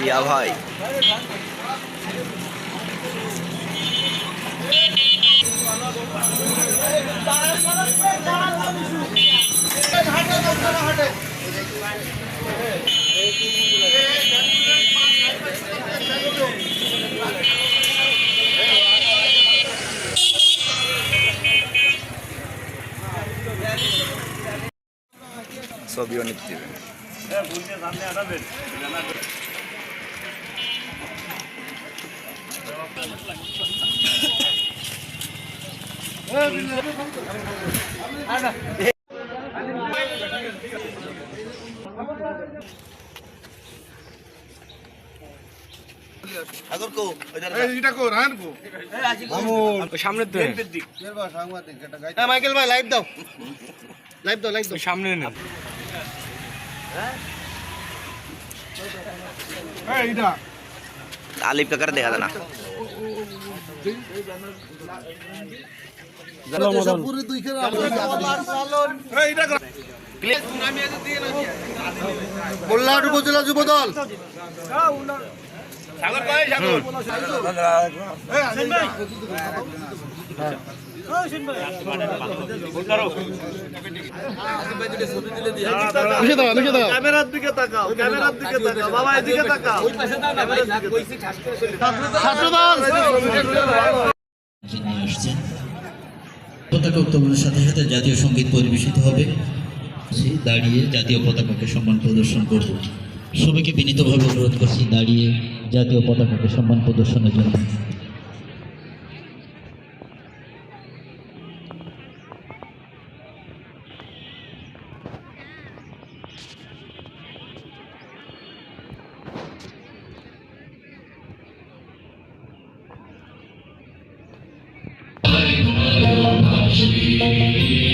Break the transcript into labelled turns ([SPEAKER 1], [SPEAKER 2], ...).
[SPEAKER 1] রিয়া ভাই ছবিও নিতে দেবেন।
[SPEAKER 2] মাইকেল ভাই লাইভ দাও, লাইভ দাও, লাইভ দাও সামনে না।
[SPEAKER 1] আলিফ কাকার দেখা যায় না।
[SPEAKER 2] মোল্লাহাট উপজেলা যুবদল ক্যামেরার দিকে তাকাও, ক্যামেরার দিকে তাকাও বাবা, এদিকে তাকাও।
[SPEAKER 3] পতাকা উত্তোলনের সাথে সাথে জাতীয় সঙ্গীত পরিবেশিত হবে। দাঁড়িয়ে জাতীয় পতাকাকে সম্মান প্রদর্শন করব। সবাইকে বিনীতভাবে অনুরোধ করছি দাঁড়িয়ে জাতীয় পতাকাকে সম্মান প্রদর্শনের জন্য। Shri